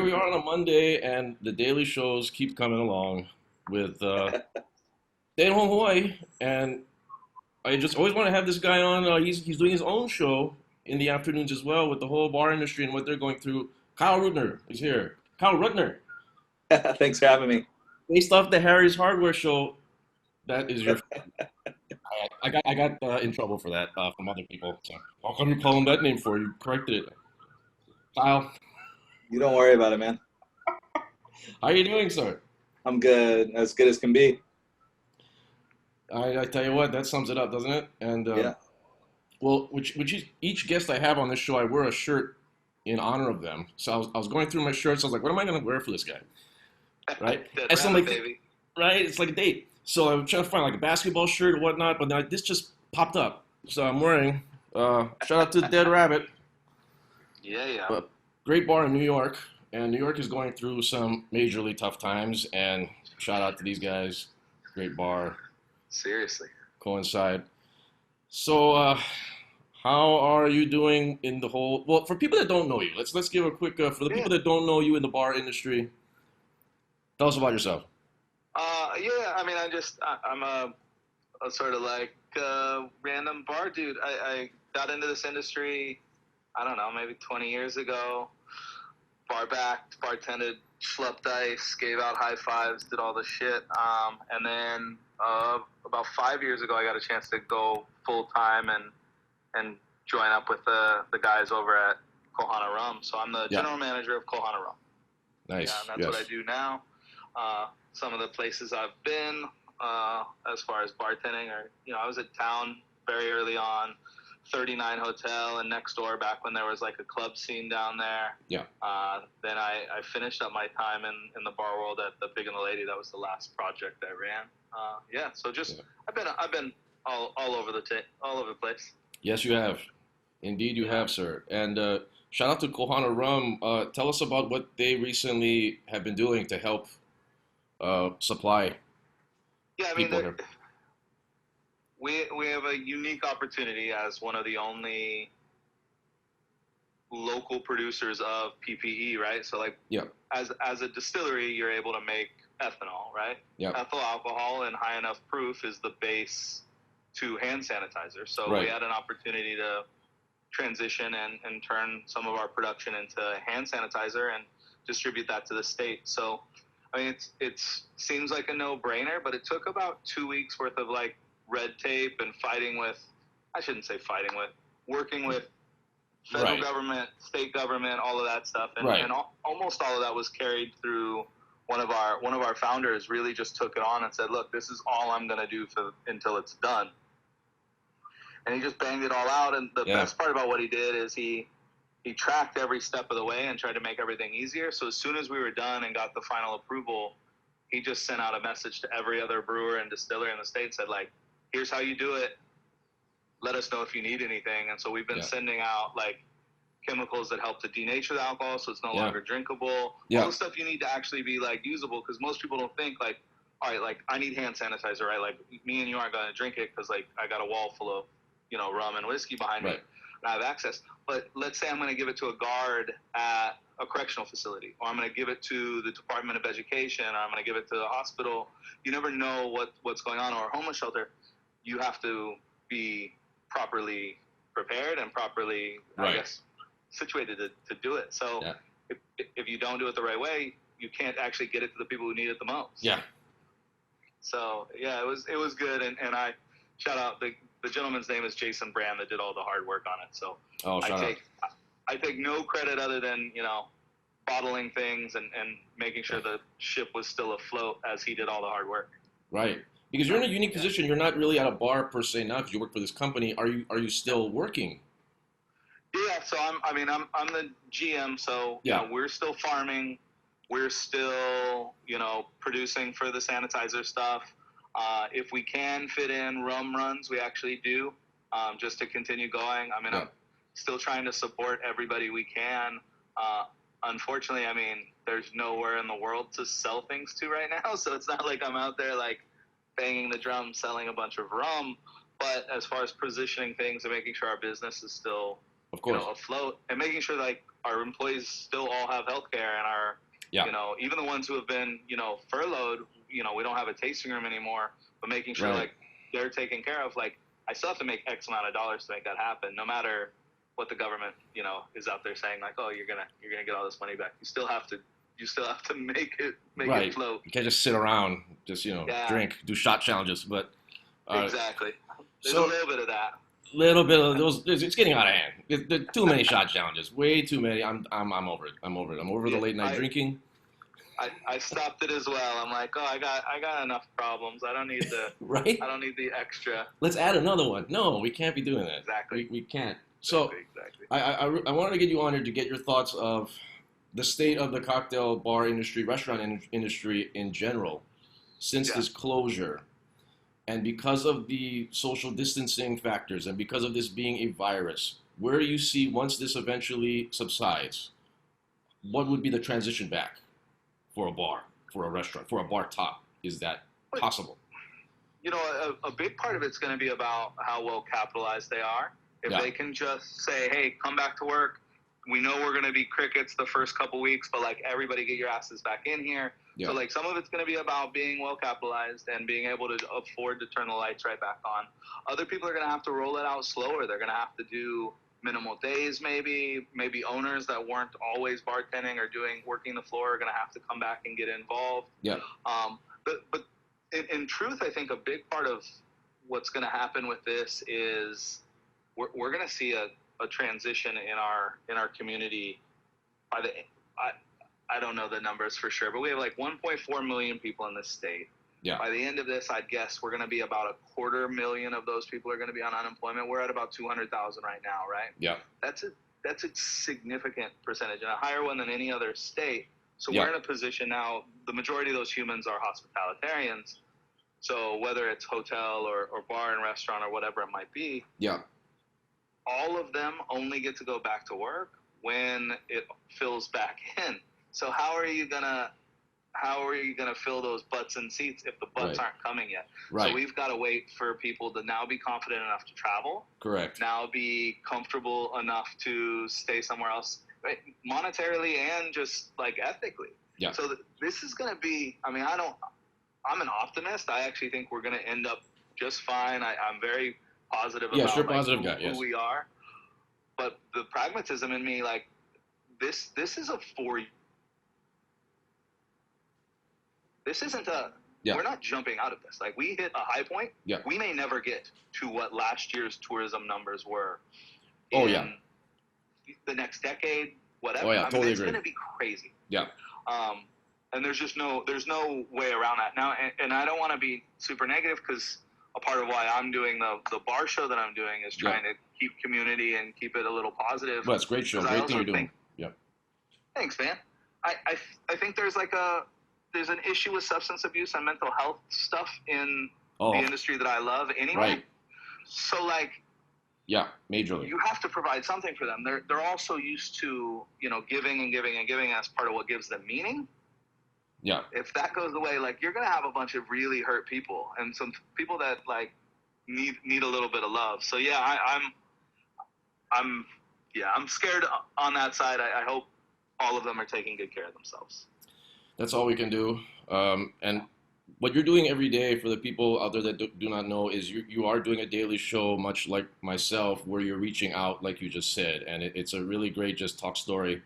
we are on a Monday, and the daily shows keep coming along with Stay at Home Hawaii, and I just always want to have this guy on. He's doing his own show in the afternoons as well with the whole bar industry and what they're going through. Kyle Rudner is here. Kyle Rudner, Thanks for having me. based off the Harry's Hardware show. That is your. I got in trouble for that from other people. So how come you call him that name for? You corrected it, Kyle. You don't worry about it, man. How are you doing, sir? I'm good as can be. I tell you what, that sums it up, doesn't it? And Yeah. well, which is, each guest I have on this show, I wear a shirt in honor of them. So I was going through my shirts. I was like, what am I going to wear for this guy? Right? Dead And so I'm rabbit, like, baby. right? It's like a date. So I'm trying to find like a basketball shirt or whatnot, but then this just popped up. So I'm wearing, shout out to Dead Rabbit, Yeah, yeah. but great bar in New York. And New York is going through some majorly tough times. And shout out to these guys. Great bar, Seriously. coincide. So, how are you doing in the whole? Well, for people that don't know you, let's give a quick for the Yeah. people that don't know you in the bar industry. Tell us about yourself. Yeah. I mean, I'm a sort of like random bar dude. I got into this industry, I don't know, maybe 20 years ago. Bar backed, bartended, schlepped dice, gave out high fives, did all the shit. And then about 5 years ago, I got a chance to go full time and join up with the guys over at Kohana Rum. So I'm the Yeah. general manager of Kohana Rum. Nice. Yeah, and that's Yes. what I do now. Some of the places I've been, as far as bartending, are, I was at Town very early on, 39 Hotel, and next door back when there was like a club scene down there. Yeah. Then I finished up my time in the bar world at the Big and the Lady. That was the last project I ran. Yeah. So just Yeah. I've been all over all over the place. Yes, you have. Indeed, you have, sir. And shout out to Kohana Rum. Tell us about what they recently have been doing to help supply Yeah, I mean, people here. we have a unique opportunity as one of the only local producers of PPE, right? So like, Yeah. as a distillery, you're able to make ethanol, right? Yeah. Ethyl alcohol in high enough proof is the base to hand sanitizer. So we Right. had an opportunity to transition and turn some of our production into hand sanitizer and distribute that to the state. So, I mean, it seems like a no-brainer, but it took about 2 weeks worth of like red tape and I shouldn't say fighting with, working with federal Right. government, state government, all of that stuff, and, Right. and almost all of that was carried through one of our founders. Really just took it on and said, "Look, this is all I'm going to do until it's done." And he just banged it all out. And the Yeah. best part about what he did is he tracked every step of the way and tried to make everything easier. So as soon as we were done and got the final approval, he just sent out a message to every other brewer and distiller in the state, said like, "Here's how you do it. Let us know if you need anything." And so we've been Yeah. sending out like chemicals that help to denature the alcohol so it's no Yeah. longer drinkable. Yeah. All the stuff you need to actually be like usable, because most people don't think like, all right, like I need hand sanitizer, right? Like me and you aren't going to drink it because like I got a wall full of, rum and whiskey behind me. Right. And I have access. But let's say I'm going to give it to a guard at a correctional facility, or I'm going to give it to the Department of Education, or I'm going to give it to the hospital. You never know what's going on, or a homeless shelter. You have to be properly prepared and properly, Right. I guess, situated to do it. So Yeah. if you don't do it the right way, you can't actually get it to the people who need it the most. Yeah. So yeah, it was good, and I shout out the gentleman's name is Jason Brand that did all the hard work on it. So Oh, shout out. I take no credit other than bottling things and making sure the ship was still afloat as he did all the hard work. Right. Because you're in a unique position. You're not really at a bar per se now because you work for this company. Are you still working? Yeah, so I'm the GM, so Yeah. we're still farming, we're still producing for the sanitizer stuff. If we can fit in rum runs, we actually do, just to continue going. I mean, Yeah. I'm still trying to support everybody we can. Unfortunately, I mean, there's nowhere in the world to sell things to right now, so it's not like I'm out there like banging the drum selling a bunch of rum. But as far as positioning things and making sure our business is still Of course. afloat, and making sure like our employees still all have health care and our Yeah. You know, even the ones who have been, you know, furloughed, you know, we don't have a tasting room anymore, but making sure Right. like they're taken care of. Like I still have to make X amount of dollars to make that happen, no matter what the government, you know, is out there saying like, oh, you're gonna get all this money back. You still have to make Right. it float. You can't just sit around, just Yeah. drink, do shot challenges. But Exactly. There's so- a little bit of that. little bit of those. It's getting out of hand. There too many shot challenges. Way too many. I'm over it. I'm over it. I'm over the Yeah, late night drinking. I stopped it as well. I'm like, oh, I got enough problems. I don't need Right. the extra. Let's add another one. No, we can't be doing that. Exactly. We can't. So Exactly. I wanted to get you on here to get your thoughts of the state of the cocktail bar industry, restaurant industry in general, since Yeah. this closure, and because of the social distancing factors, and because of this being a virus. Where do you see once this eventually subsides? What would be the transition back for a bar, for a restaurant, for a bar top? Is that possible? You know, a big part of it's going to be about how well capitalized they are. If Yeah. they can just say, hey, come back to work. We know we're going to be crickets the first couple weeks, but like everybody get your asses back in here. Yeah. So like some of it's going to be about being well capitalized and being able to afford to turn the lights right back on. Other people are going to have to roll it out slower. They're going to have to do minimal days, maybe owners that weren't always bartending or working the floor are going to have to come back and get involved. Yeah. But in truth, I think a big part of what's going to happen with this is we're going to see a transition in our community. By the I don't know the numbers for sure, but we have like 1.4 million people in this state. Yeah. By the end of this, I'd guess we're going to be about 250,000 of those people are going to be on unemployment. We're at about 200,000 right now, right? Yeah. That's a significant percentage and a higher one than any other state. So Yeah. we're in a position now, the majority of those humans are hospitalitarians. So whether it's hotel or bar and restaurant or whatever it might be, Yeah. all of them only get to go back to work when it fills back in. So how are you gonna fill those butts and seats if the butts Right. aren't coming yet? Right. So we've got to wait for people to now be confident enough to travel, Correct. now be comfortable enough to stay somewhere else, right? Monetarily and just like ethically. Yeah. So this is going to be, I mean, I'm an optimist. I actually think we're going to end up just fine. I'm very positive Yes, about you're a like, positive who, guy, yes. who we are. But the pragmatism in me, like this is a 4 This isn't Yeah. we're not jumping out of this. Like we hit a high point. Yeah. We may never get to what last year's tourism numbers were. Oh, in yeah. The next decade, whatever. Oh, yeah, I mean, totally it's agree. going to be crazy. Yeah. And there's no way around that now. And I don't want to be super negative because a part of why I'm doing the bar show that I'm doing is trying to keep community and keep it a little positive. Well, it's a great show. 'Cause I Great also thing you're doing. think- Yeah. Thanks, man. I think there's there's an issue with substance abuse and mental health stuff in Oh, the industry that I love anyway. right. So like Yeah. Majorly. you have to provide something for them. They're also used to, you know, giving and giving and giving as part of what gives them meaning. Yeah. If that goes away, like you're gonna have a bunch of really hurt people and some people that like need a little bit of love. So yeah, I'm scared on that side. I hope all of them are taking good care of themselves. That's all we can do. And what you're doing every day for the people out there that do not know is you are doing a daily show, much like myself, where you're reaching out, like you just said, and it's a really great just talk story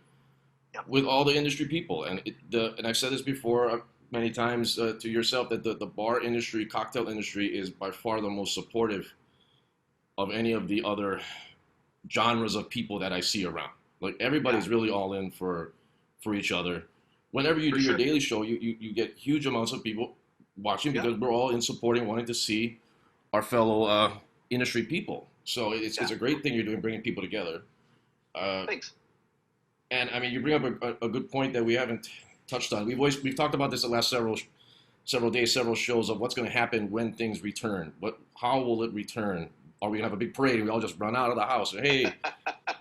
Yep. with all the industry people. And and I've said this before many times to yourself that the bar industry, cocktail industry, is by far the most supportive of any of the other genres of people that I see around. Like everybody's really all in for each other. Whenever you For do your sure. daily show, you get huge amounts of people watching because we're all in supporting, wanting to see our fellow industry people. So it's a great thing you're doing, bringing people together. Thanks. And I mean, you bring up a good point that we haven't touched on. We've talked about this the last several days, several shows of what's going to happen when things return. How will it return? Are we going to have a big parade and we all just run out of the house? Hey,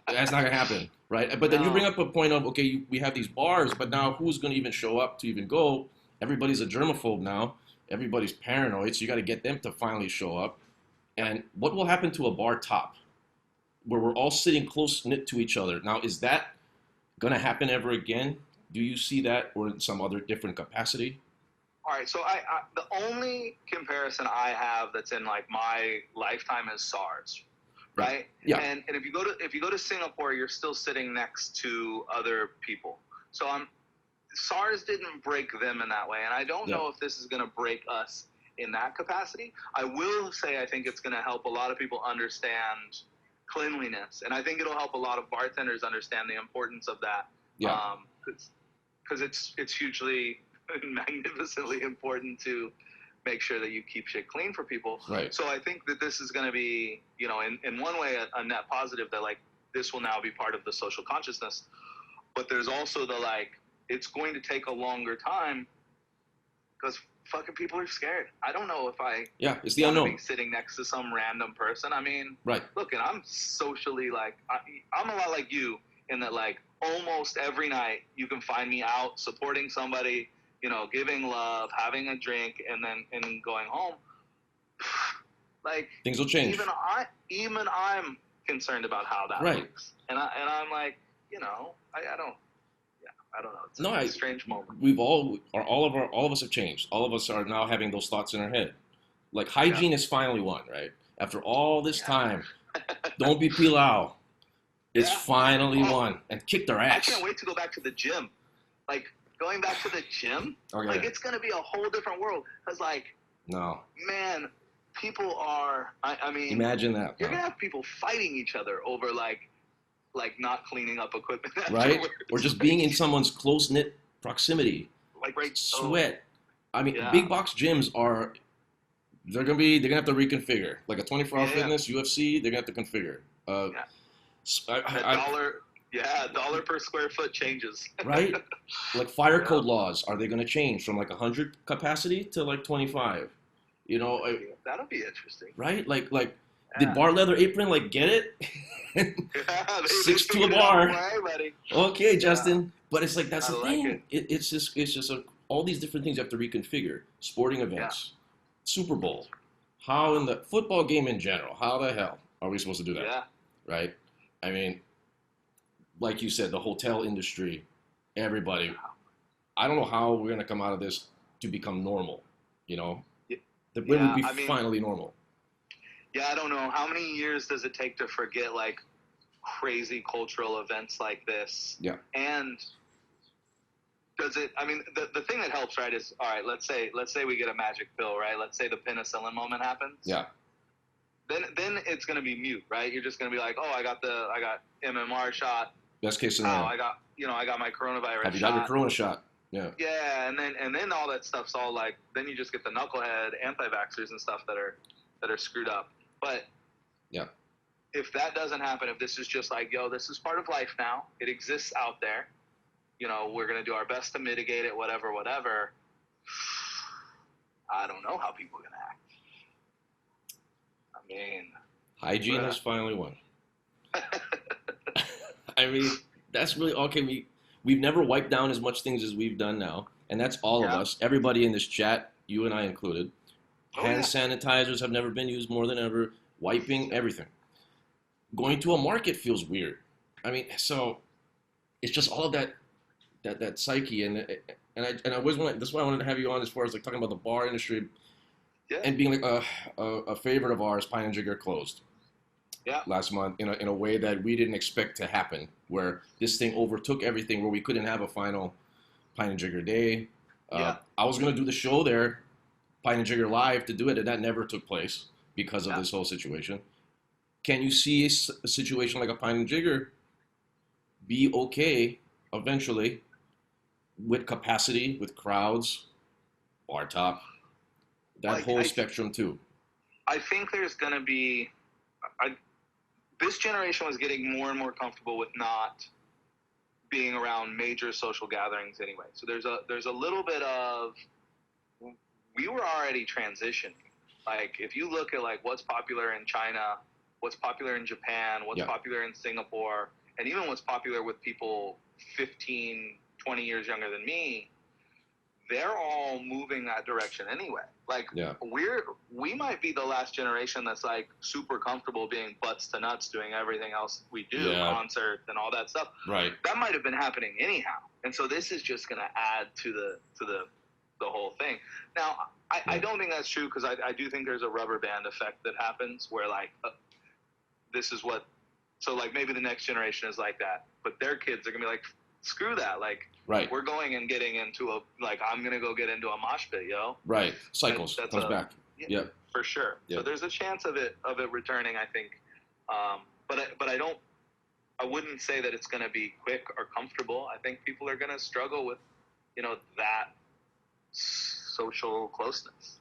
that's not going to happen, right? But then you No. bring up a point of, okay, we have these bars, but now who's going to even show up to even go? Everybody's a germaphobe now. Everybody's paranoid, so you got to get them to finally show up. And what will happen to a bar top where we're all sitting close knit to each other? Now, is that going to happen ever again? Do you see that, or in some other different capacity? All right, so I the only comparison I have that's in like my lifetime is SARS, right? Yeah. And if you go to Singapore, you're still sitting next to other people. So SARS didn't break them in that way, and I don't Yeah. know if this is going to break us in that capacity. I will say I think it's going to help a lot of people understand cleanliness, and I think it'll help a lot of bartenders understand the importance of that. Yeah. Because it's hugely magnificently important to make sure that you keep shit clean for people. Right. So I think that this is going to be, in one way a net positive, that like this will now be part of the social consciousness. But there's also the like, it's going to take a longer time because fucking people are scared. I don't know if I Yeah, it's the want to unknown. be sitting next to some random person. I mean, Right. look, and I'm socially like, I'm a lot like you in that like almost every night you can find me out supporting somebody, giving love, having a drink, and then going home. Like Things will change. even I'm concerned about how that Right. looks, and I'm like, I don't. I don't know. It's No, a strange moment. We've all of us have changed. All of us are now having those thoughts in our head. Like hygiene is finally one, right? After all this time, don't be pilau. It's Yeah. finally one and kicked our I ass. can't wait to go back to the gym. Like going back to the gym, Okay. like it's gonna be a whole different world. Cause like, No. man, people are. I mean, Imagine that. you're No. gonna have people fighting each other over like not cleaning up equipment Right? afterwards. Or just being in someone's close knit proximity. like right. Sweat. I mean, Yeah. big box gyms are. They're gonna have to reconfigure. Like a 24-hour Yeah. fitness, UFC, they're gonna have to configure. Yeah. $1 per square foot changes. Right? Like fire Yeah. code laws, are they going to change from like 100 capacity to like 25? That'll be interesting. Right? Like Yeah. did Bar Leather Apron like get it? Yeah, they 6 to a figured it bar. out. Right, buddy. Okay, Justin. But it's like that's I the like thing. It's just all these different things you have to reconfigure. Sporting events, Super Bowl. How in the football game in general? How the hell are we supposed to do that? Yeah. Right? I mean, like you said, the hotel industry, everybody. I don't know how we're gonna come out of this to become normal. When would be finally normal? Yeah, I don't know. How many years does it take to forget like crazy cultural events like this? Yeah. And does it? I mean, the thing that helps, right, is all right. Let's say we get a magic pill, right? Let's say the penicillin moment happens. Yeah. Then it's gonna be mute, right? You're just gonna be like, oh, I got MMR shot. Best case Oh, scenario. I got my coronavirus Have you shot. got your corona shot? Yeah. Yeah, and then all that stuff's all like, then you just get the knucklehead anti-vaxxers and stuff that are screwed up. But yeah, if that doesn't happen, if this is just like, yo, this is part of life now, it exists out there, we're gonna do our best to mitigate it, whatever. I don't know how people are gonna act. I mean, hygiene is finally one. I mean, that's really okay. We've never wiped down as much things as we've done now, and that's all of us. Everybody in this chat, you and I included. Hand sanitizers have never been used more than ever. Wiping everything. Going to a market feels weird. I mean, so it's just all of that psyche, and I always want. That's why I wanted to have you on as far as like talking about the bar industry, and being like a favorite of ours, Pine and Jigger closed. Yeah. Last month in a way that we didn't expect to happen, where this thing overtook everything, where we couldn't have a final Pine and Jigger day. I was gonna do the show there, Pine and Jigger live, to do it, and that never took place because of this whole situation. Can you see a situation like a Pine and Jigger be okay eventually with capacity, with crowds, bar top, that whole spectrum too? I think there's gonna be. This generation was getting more and more comfortable with not being around major social gatherings anyway. So there's a little bit of, we were already transitioning. Like if you look at like what's popular in China, what's popular in Japan, what's popular in Singapore, and even what's popular with people 15, 20 years younger than me, they're all moving that direction anyway. Like Yeah. we might be the last generation that's like super comfortable being butts to nuts doing everything else we do, Yeah. concerts and all that stuff. Right. That might have been happening anyhow. And so this is just going to add to the whole thing. Now, I don't think that's true because I do think there's a rubber band effect that happens where like this is what, so like maybe the next generation is like that, but their kids are going to be like, screw that. Like, Right. we're going and getting into I'm going to go get into a mosh pit, yo. Right. Cycles. That's Comes back. Yeah, Yeah. for sure. Yeah. So there's a chance of it returning, I think. But I wouldn't say that it's going to be quick or comfortable. I think people are going to struggle with, that social closeness.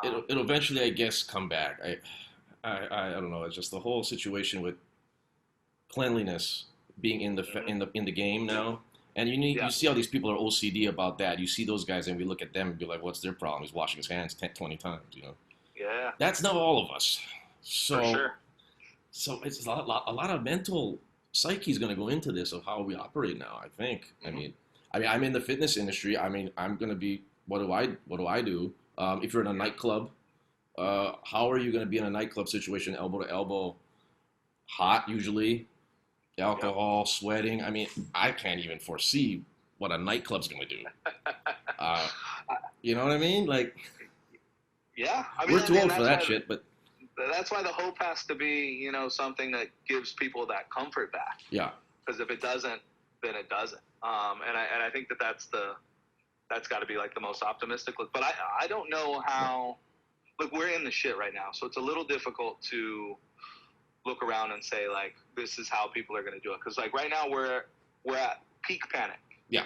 It'll eventually, I guess, come back. I don't know. It's just the whole situation with cleanliness being in the game now. And you see how these people are OCD about that. You see those guys, and we look at them and be like, "What's their problem? He's washing his hands 20 times." Yeah. That's not all of us. So, For sure. So it's a lot of mental psyche is going to go into this of how we operate now. I think. Mm-hmm. I mean, I'm in the fitness industry. I mean, I'm going to be. What do I do? If you're in a nightclub, how are you going to be in a nightclub situation, elbow to elbow, hot usually, alcohol, sweating? I mean, I can't even foresee what a nightclub's going to do. You know what I mean? Like, yeah, I mean, we're too old for that why, shit. But that's why the hope has to be, something that gives people that comfort back. yeah, Because if it doesn't, then it doesn't. And I think that's got to be like the most optimistic look. But I don't know how. Look, we're in the shit right now, so it's a little difficult to look around and say like this is how people are going to do it. Because like right now we're at peak panic. Yeah.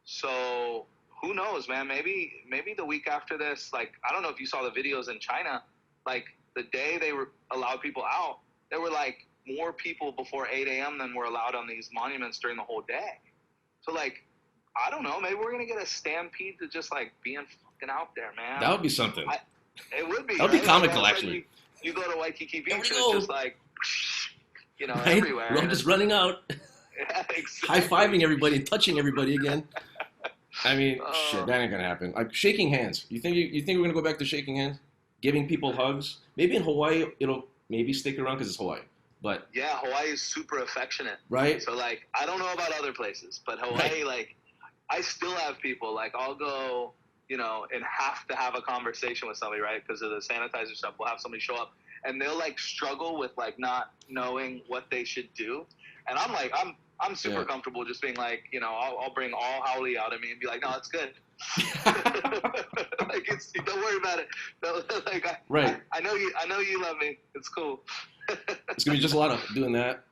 So who knows, man? Maybe the week after this, like I don't know if you saw the videos in China, like the day they allowed people out, there were like more people before 8 a.m. than were allowed on these monuments during the whole day. So like. I don't know. Maybe we're gonna get a stampede to just like being fucking out there, man. that would be something. It would be. That would be right? comical, Like, actually. You go to Waikiki Beach There and we it's go. just like, Right? everywhere. We're all just running out, Yeah, exactly. high-fiving everybody, and touching everybody again. I mean, shit, that ain't gonna happen. Like shaking hands. You think we're gonna go back to shaking hands, giving people hugs? Maybe in Hawaii it'll maybe stick around because it's Hawaii. But Yeah, Hawaii is super affectionate. right? So like, I don't know about other places, but Hawaii, like, I still have people like I'll go, and have to have a conversation with somebody, right? Because of the sanitizer stuff. We'll have somebody show up and they'll like struggle with like not knowing what they should do, and I'm like, I'm super comfortable just being like, I'll bring all Howley out of me and be like, no, it's good. Like don't worry about it. No, like Right. I know you love me. It's cool. It's gonna be just a lot of doing that,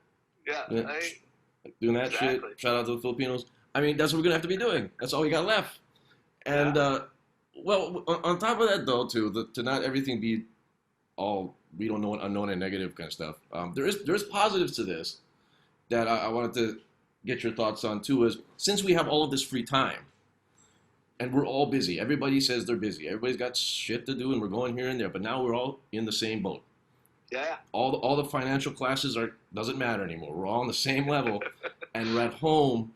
Yeah. doing that Exactly. shit. Shout out to the Filipinos. I mean, that's what we're gonna have to be doing. That's all we got left. And well, on top of that, though, too, to not everything be all we don't know, unknown, and negative kind of stuff. There's positives to this that I wanted to get your thoughts on too. Is since we have all of this free time, and we're all busy. Everybody says they're busy. Everybody's got shit to do, and we're going here and there. But now we're all in the same boat. Yeah. All the financial classes doesn't matter anymore. We're all on the same level, and we're at home.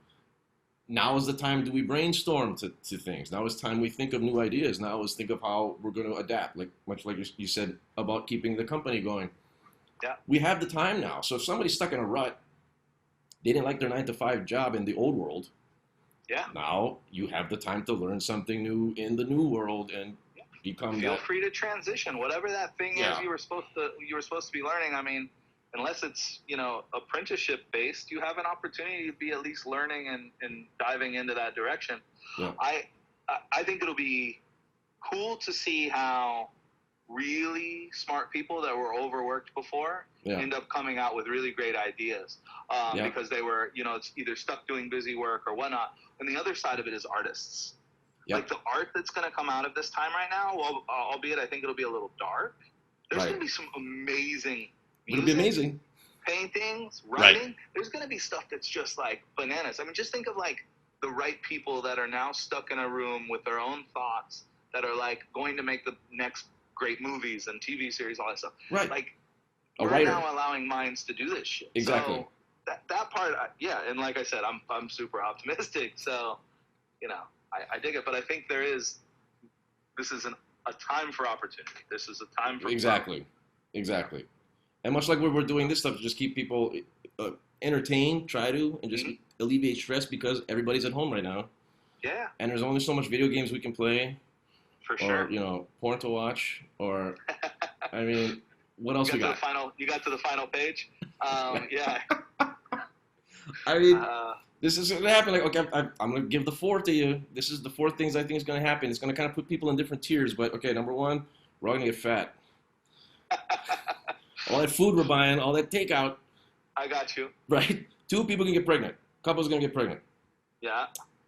Now is the time do we brainstorm to things. Now is time we think of new ideas. Now is think of how we're going to adapt, much like you said about keeping the company going. Yeah. We have the time now. So if somebody's stuck in a rut, they didn't like their 9-to-5 job in the old world. Yeah. Now you have the time to learn something new in the new world and become Feel that. free to transition. Whatever that thing is you were supposed to be learning. I mean, unless it's, apprenticeship based, you have an opportunity to be at least learning and diving into that direction. Yeah. I think it'll be cool to see how really smart people that were overworked before end up coming out with really great ideas because they were, it's either stuck doing busy work or whatnot. And the other side of it is artists. Yep. Like the art that's going to come out of this time right now, well, albeit I think it'll be a little dark, there's going to be some amazing It'll be amazing. Paintings, writing. There's going to be stuff that's just like bananas. I mean, just think of like the right people that are now stuck in a room with their own thoughts that are like going to make the next great movies and TV series, all that stuff. Right. Like A we're writer. now allowing minds to do this shit. Exactly. So that part, and like I said, I'm super optimistic. So you know, I dig it, but I think this is a time for opportunity. This is a time for Exactly. And much like we're doing this stuff to just keep people entertained, try to, and just alleviate stress because everybody's at home right now. Yeah, And there's only so much video games we can play, for or sure. porn to watch, or I mean, what else we got? You got to the final page. Yeah. I mean, Uh, this is gonna happen. Like, okay, I'm gonna give the four to you. This is the four things I think is gonna happen. It's gonna kind of put people in different tiers. But okay, number one, we're all gonna get fat. All that food we're buying, all that takeout, I got you. right? Two, people can get pregnant. Couples gonna get pregnant. Yeah.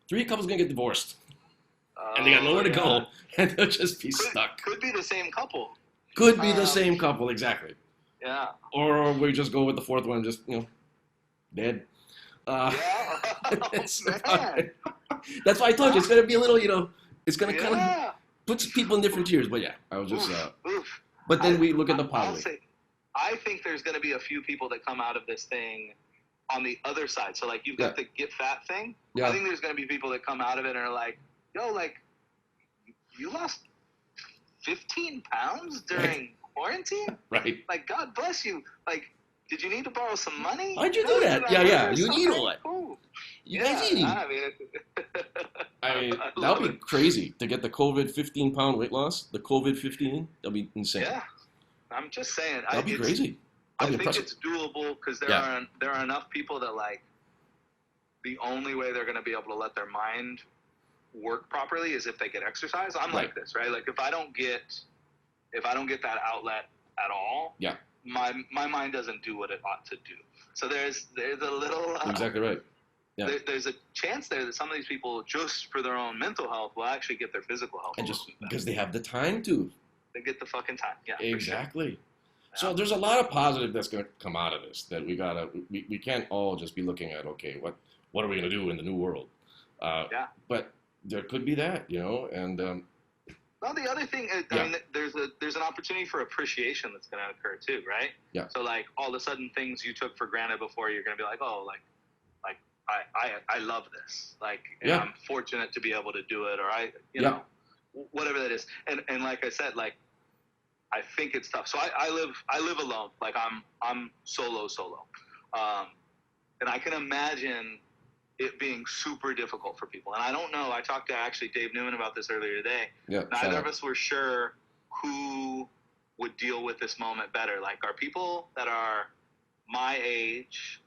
Three, couples gonna get divorced, and they got nowhere to go, and they'll just be stuck. Could be the same couple. Could be the same couple, exactly. Yeah. Or we just go with the fourth one, just dead. Yeah. It's Man. fine. That's why I told you it's gonna be a little, it's gonna kind of Yeah. put people in different tiers. But yeah, I was just. Oof. But then we look at the I'll positive. say, I think there's going to be a few people that come out of this thing on the other side. So, like, you've got the get fat thing. Yeah. I think there's going to be people that come out of it and are like, yo, like, you lost 15 pounds during quarantine? Right. Like, God bless you. Like, did you need to borrow some money? How'd you do that? Yeah. You eat a Okay, lot. cool. You guys eating. I mean, I mean, I that love would be it. crazy to get the COVID 15-pound weight loss. The COVID 15, that'll be insane. Yeah. I'm just saying. That'll be crazy. I That'll be think impressive. it's doable because there are enough people that, like, the only way they're going to be able to let their mind work properly is if they get exercise. I'm like this, right? Like, if I don't get that outlet at all, Yeah. my mind doesn't do what it ought to do. So there's a little Exactly right. Yeah. there's a chance there that some of these people, just for their own mental health, will actually get their physical health. And a just little bit better. because they have the time to. They get the fucking time. Yeah. for sure. Exactly. So there's a lot of positive that's going to come out of this that we can't all just be looking at, okay, what are we going to do in the new world? Yeah. But there could be that, and Well, the other thing is, I mean, there's an opportunity for appreciation that's going to occur too, right? Yeah. So, like, all of a sudden, things you took for granted before, you're going to be like, oh, like I love this, like, and Yeah. I'm fortunate to be able to do it, or you Yeah. know, whatever that is. And like I said, like, I think it's tough. So I live alone, like I'm solo, and I can imagine it being super difficult for people. And I don't know. I talked to actually Dave Newman about this earlier today. yeah. Neither of us were sure who would deal with this moment better. Like, are people that are my age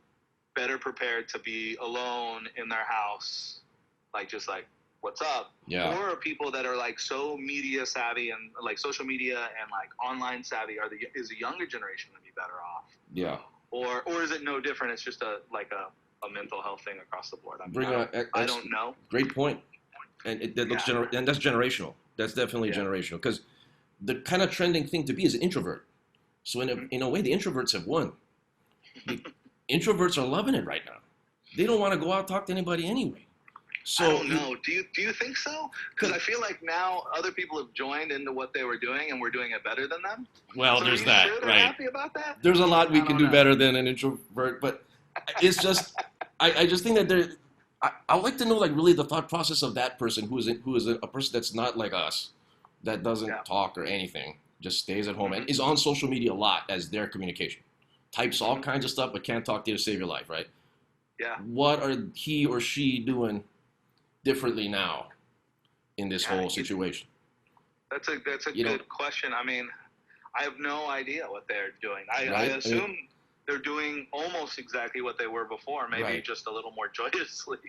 better prepared to be alone in their house, like, just like, what's up? Yeah. Or are people that are, like, so media savvy and, like, social media and, like, online savvy, is the younger generation going to be better off? Yeah. Or is it no different? It's just a mental health thing across the board. I don't know. Great point. And that looks and that's generational. That's definitely generational because the kind of trending thing to be is an introvert. So in a way, the introverts have won. The introverts are loving it right now. They don't want to go out and talk to anybody anyway. So I don't know. Do you think so? Because I feel like now other people have joined into what they were doing, and we're doing it better than them. well, So there's are you that, sure they're right? happy about that? There's a lot we I can don't do know. better than an introvert, but it's just I just think that I would like to know, like, really the thought process of that person who is a person that's not like us, that doesn't talk or anything, just stays at home and is on social media a lot as their communication, types all kinds of stuff but can't talk to you to save your life, right? Yeah. What are he or she doing differently now in this Yeah, whole situation? That's a You know- good question. I mean, I have no idea what they're doing. I Right. assume they're doing almost exactly what they were before, maybe Right. just a little more joyously.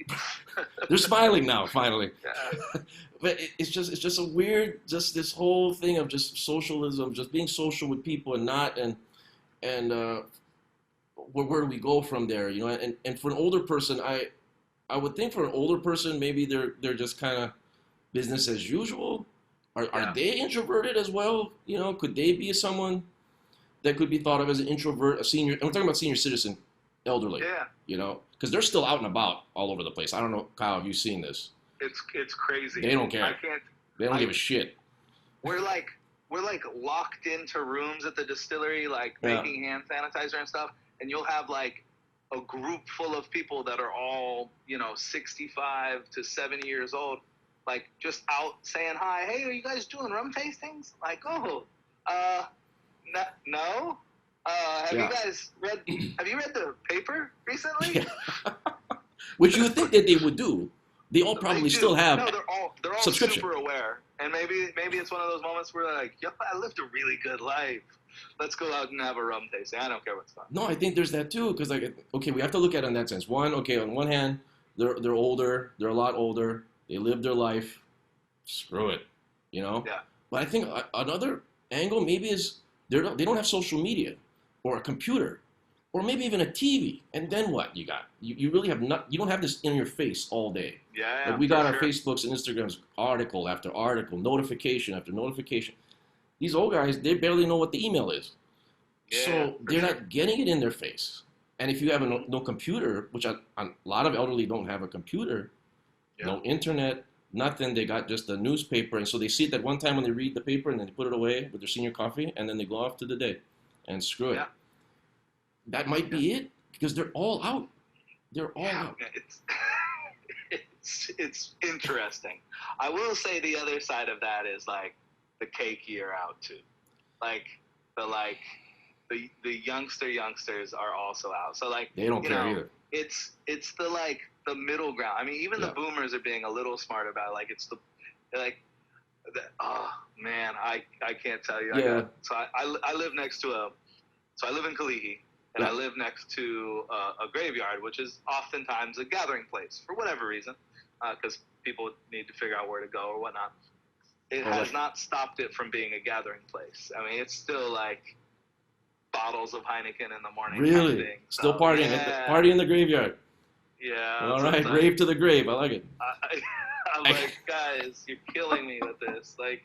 They're smiling now, finally. Yeah. But it's just a weird, just this whole thing of just socialism, just being social with people and not, and where do we go from there? And for an older person, I would think for an older person, maybe they're just kind of business as usual. Are they introverted as well? Could they be someone that could be thought of as an introvert, a senior? And we're talking about senior citizen, elderly. Yeah. Because they're still out and about all over the place. I don't know, Kyle, have you seen this? It's crazy. They don't care. I can't. They don't give a shit. We're like locked into rooms at the distillery, like Yeah. making hand sanitizer and stuff, and you'll have like a group full of people that are all, 65 to 70 years old, like just out saying hi. Hey, are you guys doing rum tastings? Like, oh, no. Have you guys read? Have you read the paper recently? Yeah. Which you would think that they would do. They all probably They do. still have No, they're all subscription. super aware, and maybe it's one of those moments where they're like, yo, I lived a really good life. Let's go out and have a rum tasting. I don't care what's fun. No, I think there's that too. Because okay, we have to look at it in that sense. One, okay, on one hand, they're older. They're a lot older. They lived their life. Screw it, Yeah. But I think another angle maybe is they don't have social media or a computer or maybe even a TV. And then what you got? You really have not. You don't have this in your face all day. Yeah. Like we got our sure. Facebooks and Instagrams, article after article, notification after notification. These old guys, they barely know what the email is. Yeah, So they're not getting it in their face. And if you have no computer, which a lot of elderly don't have a computer, no internet, nothing, they got just a newspaper. And so they see it that one time when they read the paper and then they put it away with their senior coffee and then they go off to the day and screw it. Yeah. That might be it because they're all out. They're all out. It's interesting. I will say the other side of that is like the cakier out too. Like the youngsters are also out. So like They don't care either. It's the middle ground. I mean, even the boomers are being a little smart about it. Like oh man, I can't tell you. Yeah. I live next to I live in Kalihi, and I live next to a graveyard, which is oftentimes a gathering place for whatever reason, because people need to figure out where to go or whatnot. It has not stopped it from being a gathering place. I mean, it's still like bottles of Heineken in the morning. Really? Kind of thing. Still So, partying. Yeah. Party in the graveyard. Yeah. All right. Grave to the grave. I like it. I'm like, guys, you're killing me with this. Like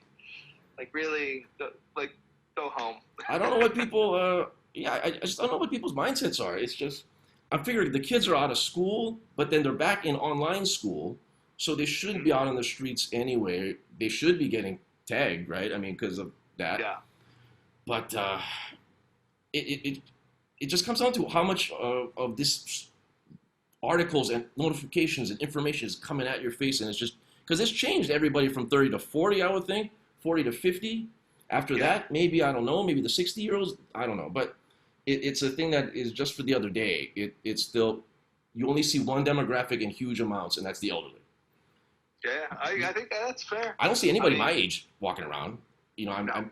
really, go home. I don't know what people, I just don't know what people's mindsets are. It's just, I figure the kids are out of school, but then they're back in online school, so they shouldn't be out on the streets anyway. They should be getting tagged, right? I mean, because of that. Yeah. But it just comes down to how much of this articles and notifications and information is coming at your face, and it's just, because it's changed everybody from 30 to 40, I would think, 40 to 50. After that, maybe, I don't know, maybe the 60-year-olds, I don't know. But it's a thing that is just for the other day. It's still, you only see one demographic in huge amounts, and that's the elderly. Yeah, I think that's fair. I don't see anybody my age walking around.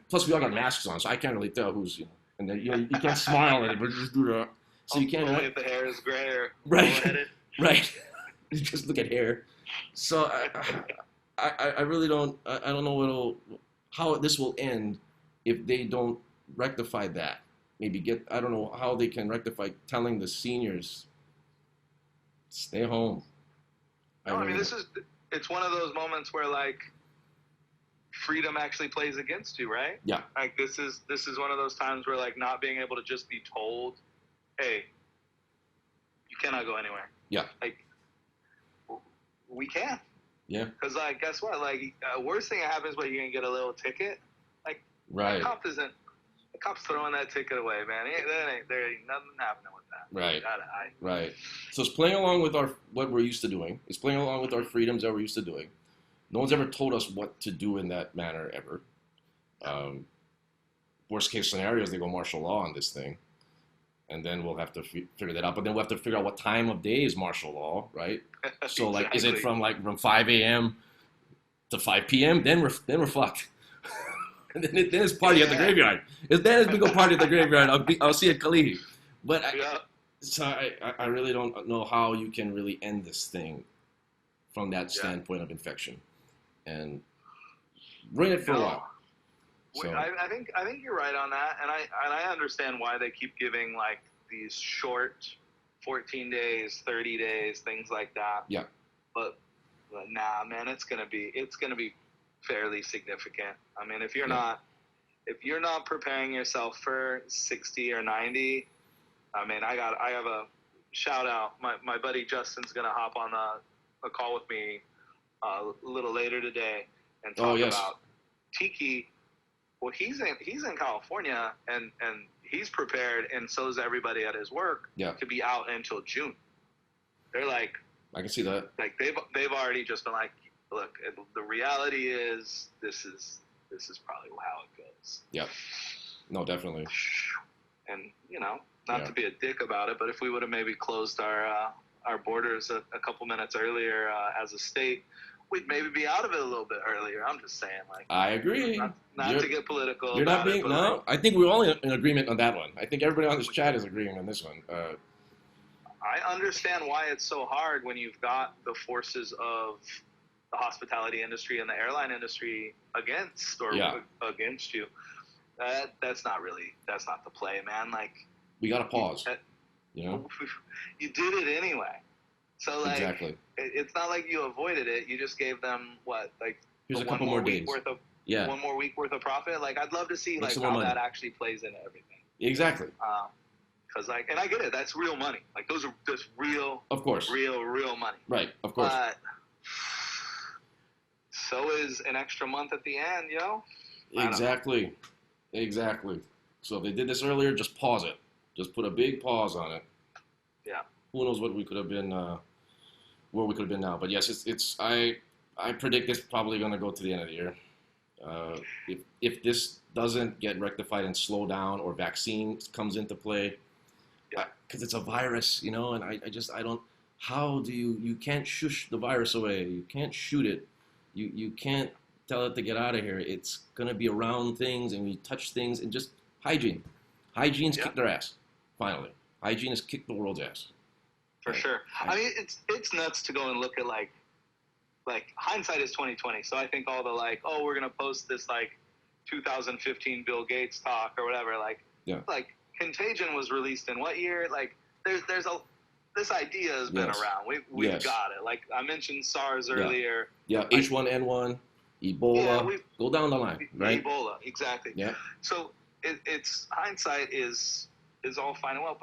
Plus we all got masks on, so I can't really tell who's, and then, you can't smile at it, but just do that. So you can't. Only if the hair is gray or right. Right. You just look at hair. So I really don't. I don't know how this will end if they don't rectify that. Maybe I don't know how they can rectify telling the seniors, stay home. I mean, it's one of those moments where like freedom actually plays against you, right? Yeah. Like this is one of those times where like not being able to just be told, hey, you cannot go anywhere. Yeah. Like we can. Yeah. Because like, guess what? Like, worst thing that happens, you're gonna get a little ticket. Like, right. The cop's throwing that ticket away, man. There ain't nothing happening with that. Right. Right. So it's playing along with what we're used to doing. It's playing along with our freedoms that we're used to doing. No one's ever told us what to do in that manner ever. Worst case scenario is they go martial law on this thing, and then we'll have to figure that out. But then we'll have to figure out what time of day is martial law, right? So like, is it from 5 a.m. to 5 p.m.? Then we're fucked. And then it's party at the graveyard. Then it's we go party at the graveyard. I'll see you at Kalihi. But I really don't know how you can really end this thing from that standpoint of infection, and bring it for a while. So. I think you're right on that, and I understand why they keep giving like these short 14 days, 30 days, things like that. Yeah. But nah, man, it's gonna be fairly significant. I mean, if you're not preparing yourself for 60 or 90, I mean, I have a shout out. My buddy Justin's gonna hop on a call with me a little later today and talk about Tiki. Well, he's in California, and he's prepared, and so is everybody at his work Yeah. to be out until June. They're like I can see that. they've already just been like, look, the reality is this is probably how it goes. Yeah. No, definitely. And not Yeah. to be a dick about it, but if we would have maybe closed our borders a couple minutes earlier as a state, we'd maybe be out of it a little bit earlier. I'm just saying, like, I agree. not You're- to get political. You're not about being it, but, no. like, I think we're all in agreement on that one. I think everybody on this chat is agreeing on this one. I understand why it's so hard when you've got the forces of the hospitality industry and the airline industry against you. That's not the play, man. Like, We got to pause. You know. you did it anyway. So like, Exactly. it's not like you avoided it. You just gave them Here's a one couple more week days. worth of Yeah. one more week worth of profit. Like, I'd love to see Make like some how more money. that actually plays into everything. Exactly. Because like, and I get it. That's real money. Like, those are just real Of course. money. Right. Of course. But so is an extra month at the end, yo. I don't Exactly. Exactly. So if they did this earlier, just pause it. Just put a big pause on it. Yeah. Who knows what we could have been, where we could have been now. But yes, I predict it's probably going to go to the end of the year. If this doesn't get rectified and slow down, or vaccine comes into play, Yeah. because it's a virus, and I don't. How do you can't shush the virus away? You can't shoot it. You can't tell it to get out of here. It's gonna be around things, and we touch things, and just hygiene. Hygiene's Yeah. kicked their ass. Finally, hygiene has kicked the world's ass. For sure. I mean, it's nuts to go and look at like hindsight is 2020. So I think all the like, oh, we're gonna post this like 2015 Bill Gates talk or whatever. Like, Yeah. like Contagion was released in what year? Like, this idea has been Yes. around. We've Yes. got it. Like I mentioned SARS earlier. Yeah, H1N1, Ebola. Yeah, Go down the line, right? Ebola, exactly. Yeah. So it's hindsight is all fine and well,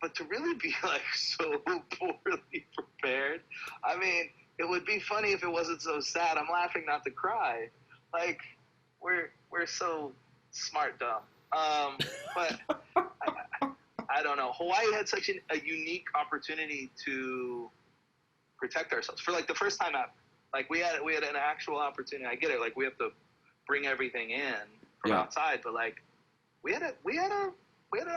but to really be like so poorly prepared, I mean, it would be funny if it wasn't so sad. I'm laughing not to cry. Like, we're so smart dumb. But I don't know. Hawaii had such a unique opportunity to protect ourselves for like the first time ever. Like we had an actual opportunity. I get it. Like we have to bring everything in from Yeah. outside, but like we had an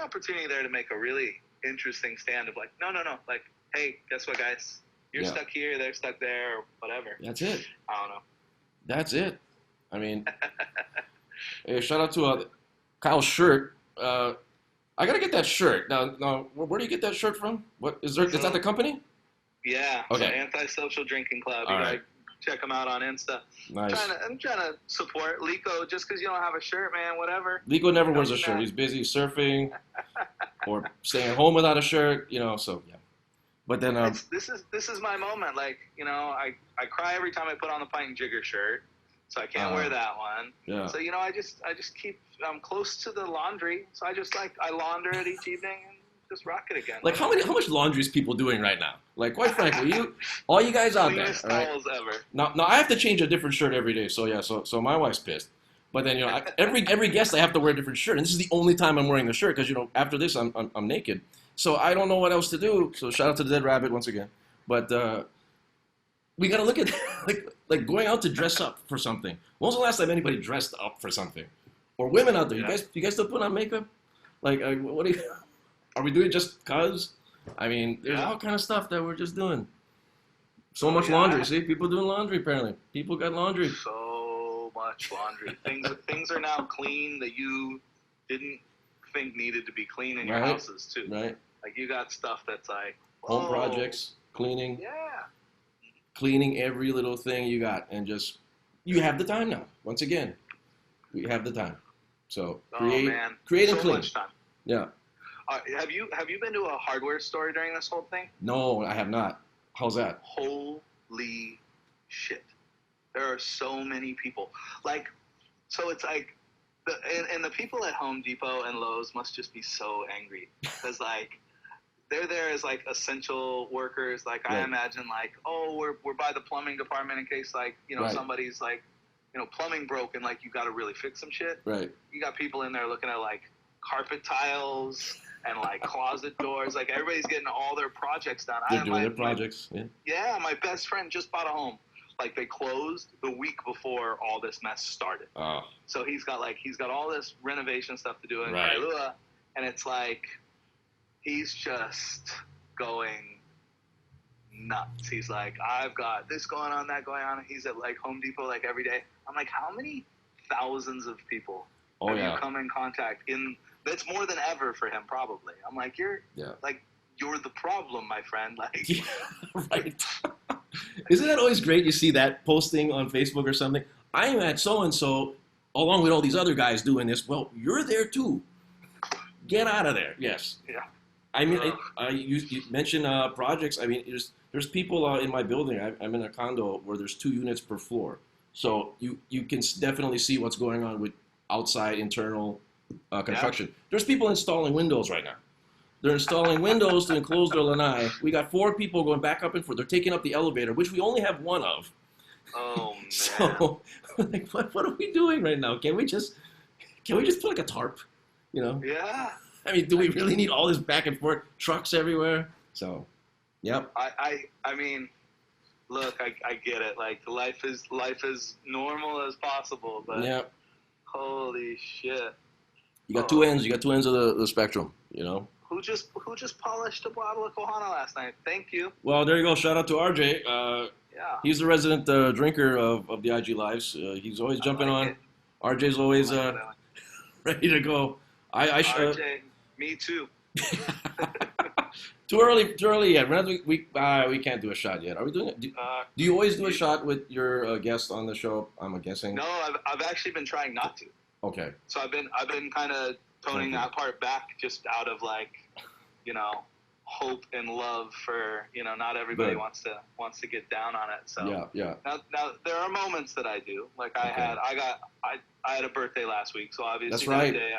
opportunity there to make a really interesting stand of like, no. Like, hey, guess what, guys? You're Yeah. stuck here. They're stuck there, or whatever. That's it. I don't know. That's it. I mean, hey, shout out to Kyle's shirt. I gotta get that shirt. Now, where do you get that shirt from? What is there? Is that the company? Yeah. Okay. So Antisocial Drinking Club. All You right. gotta check them out on Insta. Nice. I'm trying to support Lico just because you don't have a shirt, man. Whatever. Lico never wears a Come shirt. back. He's busy surfing or staying at home without a shirt. So yeah. But then This is my moment. Like, I cry every time I put on the Pint and Jigger shirt, so I can't wear that one. yeah. So I just keep close to the laundry. So I launder it each evening and just rock it again. Like how much laundry is people doing right now? Like quite frankly, all you guys out there, Cleanest all right? towels ever. Now I have to change a different shirt every day. So yeah, so my wife's pissed. But then every guest I have to wear a different shirt, and this is the only time I'm wearing the shirt because after this I'm naked. So I don't know what else to do. So shout out to the Dead Rabbit once again. But we gotta look at like going out to dress up for something. When was the last time anybody dressed up for something? Or women out there, Yeah. you guys still put on makeup? Like what are we doing just cause? I mean, there's Yeah. all kind of stuff that we're just doing. So much yeah. laundry. See, people doing laundry apparently. People got laundry. So much laundry. Things are now clean that you didn't think needed to be clean in your Right. houses too. Right? Like you got stuff that's like Home whoa. projects, cleaning, Yeah. cleaning every little thing you got, and just you have the time now. Once again, we have the time. So create, Oh man. create and so clean. much time. Yeah. Have you been to a hardware store during this whole thing? No, I have not. How's that? Holy shit. There are so many people. Like, so it's like, and the people at Home Depot and Lowe's must just be so angry. Because, like, they're there as, like, essential workers. Like, I Right. imagine, like, oh, we're by the plumbing department in case, like, Right. somebody's, like, plumbing broke and, like, you got to really fix some shit. Right. You got people in there looking at, like, carpet tiles and like closet doors. Like everybody's getting all their projects done. They're doing their projects. Yeah. Yeah, my best friend just bought a home. Like they closed the week before all this mess started. Oh, So he's got all this renovation stuff to do in Right. Kailua, and it's like he's just going nuts. He's like, I've got this going on, that going on. He's at like Home Depot like every day. I'm like, how many thousands of people oh have yeah. you come in contact in? That's more than ever for him, probably. I'm like, you're the problem, my friend. Like, Yeah, right. Isn't that always great? You see that posting on Facebook or something. I am at so and so, along with all these other guys doing this. Well, you're there too. Get out of there. Yes. Yeah. I mean, you mentioned projects. I mean, there's people in my building. I'm in a condo where there's 2 units per floor, so you can definitely see what's going on with outside internal construction. There's people installing windows right now. They're installing windows to enclose their lanai. We got 4 people going back up and forth. They're taking up the elevator, which we only have 1 of. oh man. So, like, what are we doing right now? Can we just put like a tarp? You know? Yeah. I mean, do we really need all this back and forth? Trucks everywhere. So, yep. I mean, look, I get it. Like life is normal as possible, but Yep. holy shit. You got 2 ends. You got 2 ends of the spectrum. You know. Who just polished a bottle of Kohana last night? Thank you. Well, there you go. Shout out to RJ. Yeah. He's the resident drinker of the IG Lives. He's always jumping on. it. RJ's always I like ready to go. RJ, me too. Too early yet. We can't do a shot yet. Are we doing it? Do you always do a shot with your guest on the show? I'm guessing. No, I've actually been trying not to. Okay. So I've been kind of toning that part back, just out of like, hope and love for not everybody Good. wants to get down on it. So Yeah. Now there are moments that I do. Like I had a birthday last week, so obviously That's right. that day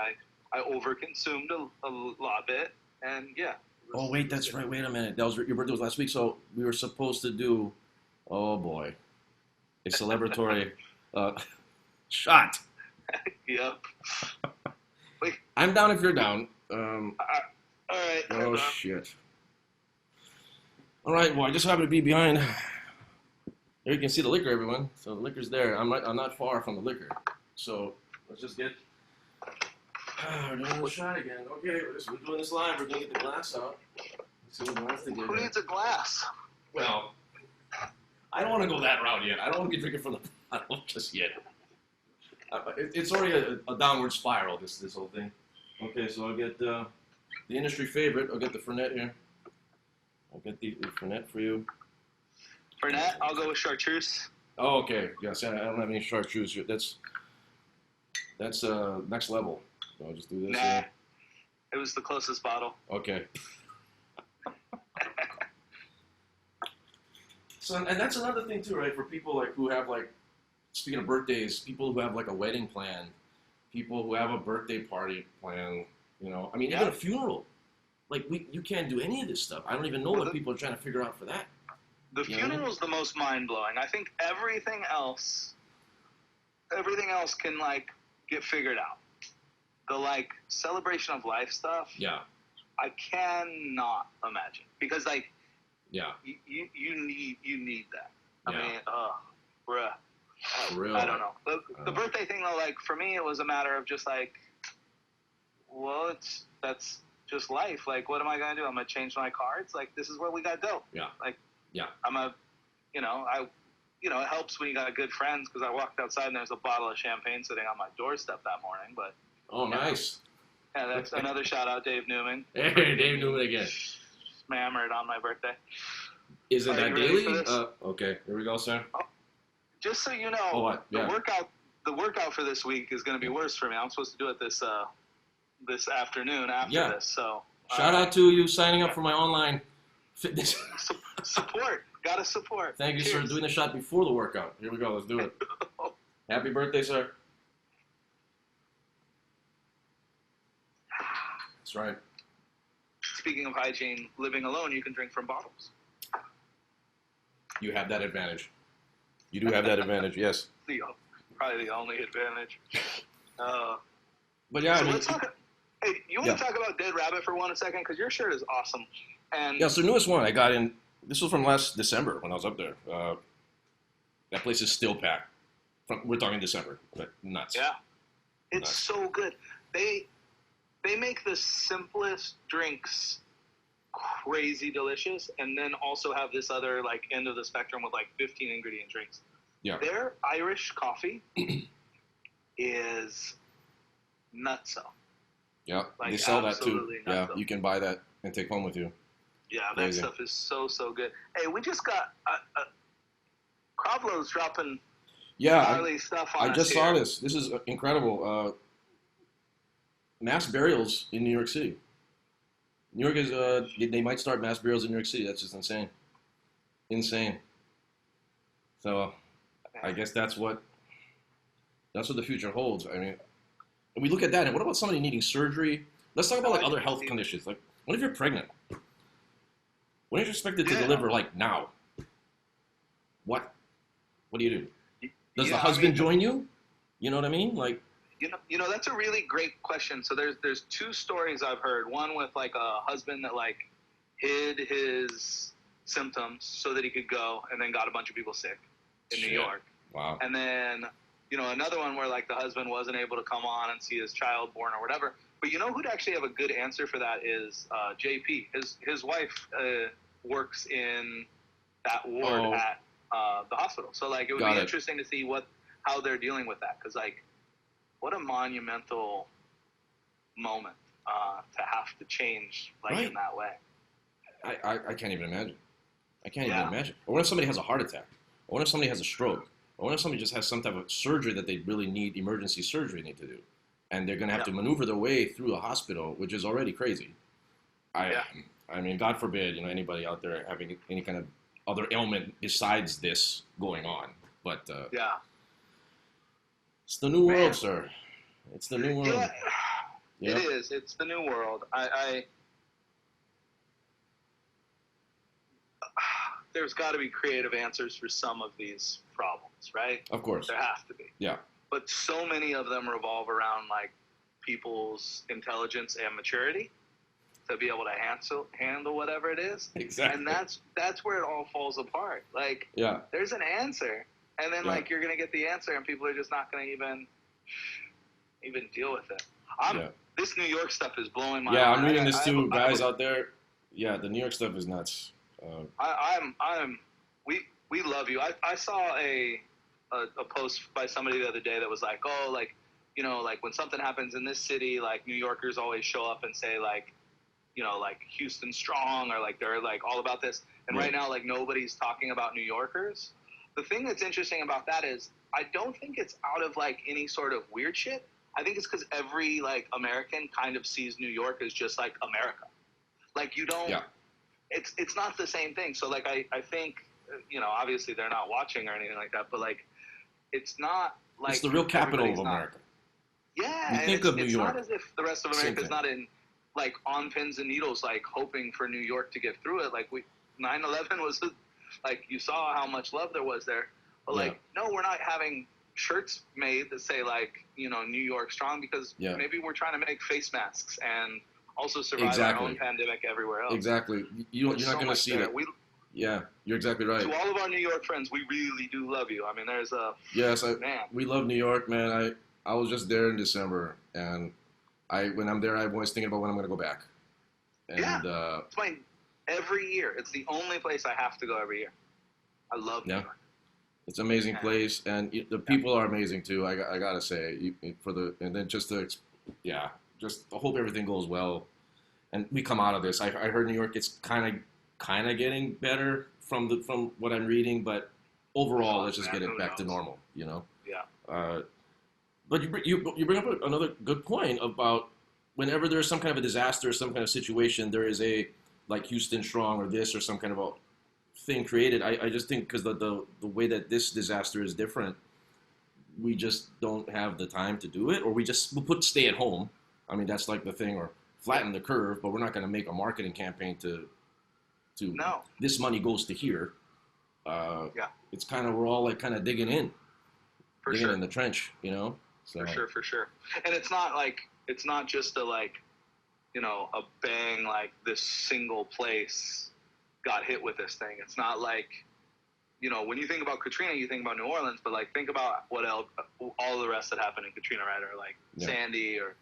I overconsumed a lot bit, and yeah. Oh wait, that's right. Wait a minute. That was your birthday was last week, so we were supposed to do. Oh boy, a celebratory shot. Yep. I'm down if you're down. All right. Oh hold on. shit. All right. Well, I just happen to be behind. There you can see the liquor, everyone. So the liquor's there. I'm not far from the liquor. So let's just get. We're doing the shot again. Okay, we're doing this live. We're gonna get the glass out. Let's see what glass they get. Who needs a glass? Well, I don't want to go that route yet. I don't want to be drinking from the bottle just yet. It's already a downward spiral, this whole thing. Okay, so I'll get the industry favorite. I'll get the Fernet here. I'll get the Fernet for you. Fernet, I'll go with chartreuse. Oh, okay. Yes, I don't have any chartreuse here. That's next level. So I'll just do this Nah, here. it was the closest bottle. Okay. So, and that's another thing too, right? For people like who have like, speaking of birthdays, people who have like a wedding plan, people who have a birthday party plan, I mean, even a funeral. Like you can't do any of this stuff. I don't even know what people are trying to figure out for that. The funeral's the most mind-blowing. I think everything else can like get figured out. The like celebration of life stuff, Yeah. I cannot imagine, because like Yeah. you need that. I Yeah. mean, bruh. Really? I don't know. The birthday thing though, like for me, it was a matter of just like, well, that's just life. Like, what am I gonna do? I'm gonna change my cards. Like, this is where we gotta go. Yeah. Like, Yeah. It helps when you got good friends, because I walked outside and there's a bottle of champagne sitting on my doorstep that morning. But Oh, nice. yeah, that's another shout out, Dave Newman. Hey, Dave Newman again. Hammered on my birthday. Is it Are that you ready daily? for this? Okay, here we go, sir. Just so you know, Oh, what? Yeah. the workout for this week is going to be worse for me. I'm supposed to do it this afternoon after Yeah. this. So Shout out to you signing up for my online fitness. support. Gotta support. Thank you, Cheers. sir. Doing the shot before the workout. Here we go. Let's do it. Happy birthday, sir. That's right. Speaking of hygiene, living alone, you can drink from bottles. You have that advantage. You do have that advantage, yes. Probably the only advantage. But yeah, So I mean, let's talk. Hey, you want Yeah. to talk about Dead Rabbit for 1 second? Because your shirt is awesome. And Yeah, it's the newest one I got in. This was from last December when I was up there. That place is still packed. We're talking December, but nuts. yeah, it's Nice. so good. They make the simplest drinks crazy delicious, and then also have this other like end of the spectrum with like 15 ingredient drinks. Yeah. Their Irish coffee is nutso. Yeah, Like, they sell that too. absolutely Yeah, nuts. you can buy that and take home with you. Yeah, that Crazy. stuff is so good. Hey, we just got Kravlo's dropping Yeah, gnarly stuff on I us just here. saw this. This is incredible. Mass burials in New York City. New York is, they might start mass burials in New York City. That's just insane. Insane. So I guess that's what the future holds. I mean, and we look at that, and what about somebody needing surgery? Let's talk about like other health conditions. Like, what if you're pregnant? When are you expected to Yeah. deliver? Like now? What? What do you do? Does Yeah, the I husband mean, join you? You know what I mean? Like, You know, that's a really great question. So there's two stories I've heard. One with like a husband that like hid his symptoms so that he could go, and then got a bunch of people sick in New Shit. York. wow. And then, you know, another one where like the husband wasn't able to come on and see his child born or whatever. But you know who'd actually have a good answer for that is JP. His wife works in that ward Oh. at the hospital. So like it would Got be it. interesting to see how they're dealing with that, because like what a monumental moment to have to change like Right. in that way. I can't even imagine. I can't Yeah. even imagine. Or what if somebody has a heart attack? Or what if somebody has a stroke? Or what if somebody just has some type of surgery that they really need, emergency surgery need to do? And they're going to have to maneuver their way through a hospital, which is already crazy. Yeah. I mean, God forbid, you know, anybody out there having any kind of other ailment besides this going on. But Yeah. it's the new Man. world, sir. It's the new world. Yeah. Yeah. It is. It's the new world. There's got to be creative answers for some of these problems, right? Of course. There have to be. Yeah. But so many of them revolve around like people's intelligence and maturity to be able to handle whatever it is. Exactly. And that's where it all falls apart. Like Yeah. there's an answer, and then Yeah. like you're gonna get the answer, and people are just not gonna even deal with it. Yeah. This New York stuff is blowing my Yeah, mind. I'm reading this too, I guys out there. Yeah, the New York stuff is nuts. We love you. I saw a post by somebody the other day that was like, oh, like, you know, like when something happens in this city, like New Yorkers always show up and say like, you know, like Houston strong, or like they're like all about this. And Yeah. right now, like nobody's talking about New Yorkers. The thing that's interesting about that is I don't think it's out of like any sort of weird shit. I think it's because every like American kind of sees New York as just like America. Like you don't. Yeah. It's not the same thing. So like I think, you know, obviously they're not watching or anything like that, but like it's not like It's the real capital of everybody's not- America. Yeah, You and think it's, of New it's York. not as if the rest of Same America is thing. not in like on pins and needles, like hoping for New York to get through it. Like 9/11 was like you saw how much love there was there, but Yeah. like no, we're not having shirts made that say like, you know, New York strong, because Yeah. maybe we're trying to make face masks and also survive Exactly. our own pandemic everywhere else. Exactly. You're There's not so going to much see there. that. Yeah, you're exactly right. To all of our New York friends, we really do love you. I mean, there's a Yes, man. we love New York, man. I was just there in December, and when I'm there, I'm always thinking about when I'm going to go back. And Yeah. It's my every year. It's the only place I have to go every year. I love New Yeah. York. it's an amazing Yeah. place, and the people are amazing too. I gotta say, and then just I hope everything goes well, and we come out of this. I heard New York, it's kind of getting better from what I'm reading, but overall, let's just Man, get it who back to knows? normal, you know. Yeah. But you bring up another good point about whenever there's some kind of a disaster, some kind of situation, there is a like Houston Strong or this or some kind of a thing created. I just think because the way that this disaster is different, we just don't have the time to do it, or we'll put stay at home. I mean, that's like the thing, or flatten the curve, but we're not going to make a marketing campaign to No. this money goes to here. Yeah. It's kind of, we're all like kind of digging in For digging sure. in the trench, you know. So For sure. And it's not just a like a bang like this single place got hit with this thing. It's not like, when you think about Katrina, you think about New Orleans, but like think about all the rest that happened in Katrina, right? Or like Sandy or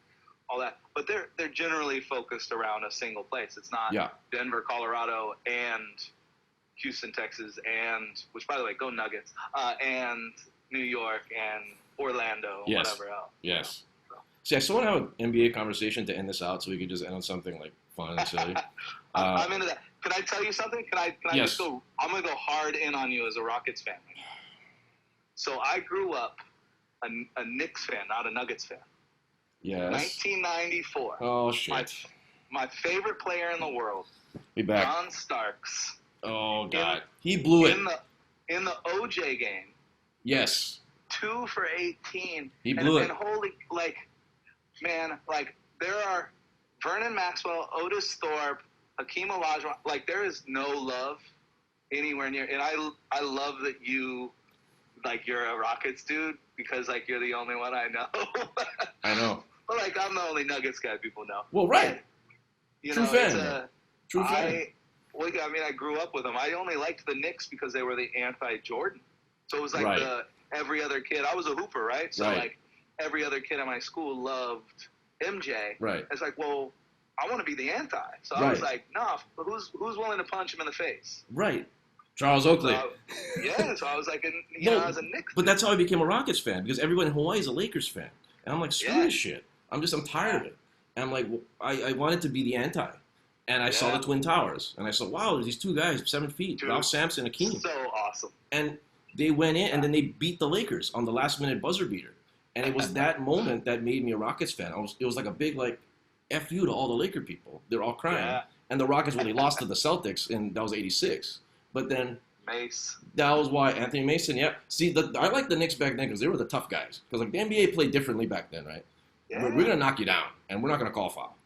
all that. But they're generally focused around a single place. It's not Denver, Colorado, and Houston, Texas, and which, by the way, go Nuggets, and New York and Orlando, whatever else. Yes. See, I still want to have an NBA conversation to end this out, so we could just end on something like fun and silly. I'm into that. Can I tell you something? Can I yes. just go? I'm gonna go hard in on you as a Rockets fan. So I grew up a Knicks fan, not a Nuggets fan. Yes. 1994. Oh shit. My favorite player in the world. Be back. John Starks. Oh god. He blew it. In the OJ game. Yes. 2 for 18. He blew it. And holy, man, there are Vernon Maxwell, Otis Thorpe, Hakeem Olajuwon. There is no love anywhere near. And I love that you're a Rockets dude because you're the only one I know. I know. But I'm the only Nuggets guy people know. Well, right. True fan. True fan. I grew up with them. I only liked the Knicks because they were the anti-Jordan. So it was every other kid. I was a hooper, right? So every other kid at my school loved MJ. Right. It's well, I want to be the anti. So I was no, but who's willing to punch him in the face? Right. Charles Oakley. So I was I was a Knicks. But that's how I became a Rockets fan because everyone in Hawaii is a Lakers fan. And I'm screw this shit. I'm tired of it. And I'm I wanted to be the anti. And I saw the Twin Towers. And I saw, wow, there's these two guys, 7 feet, Dude, Ralph Sampson, Hakeem. So awesome. And they went in, and then they beat the Lakers on the last-minute buzzer beater. And it was that moment that made me a Rockets fan. It was a big, F you to all the Laker people. They're all crying. Yeah. And the Rockets, when they lost to the Celtics, and that was 86. But then Mace. That was why Anthony Mason, See, I like the Knicks back then because they were the tough guys. Because the NBA played differently back then, right? Yeah. We're going to knock you down, and we're not going to call foul,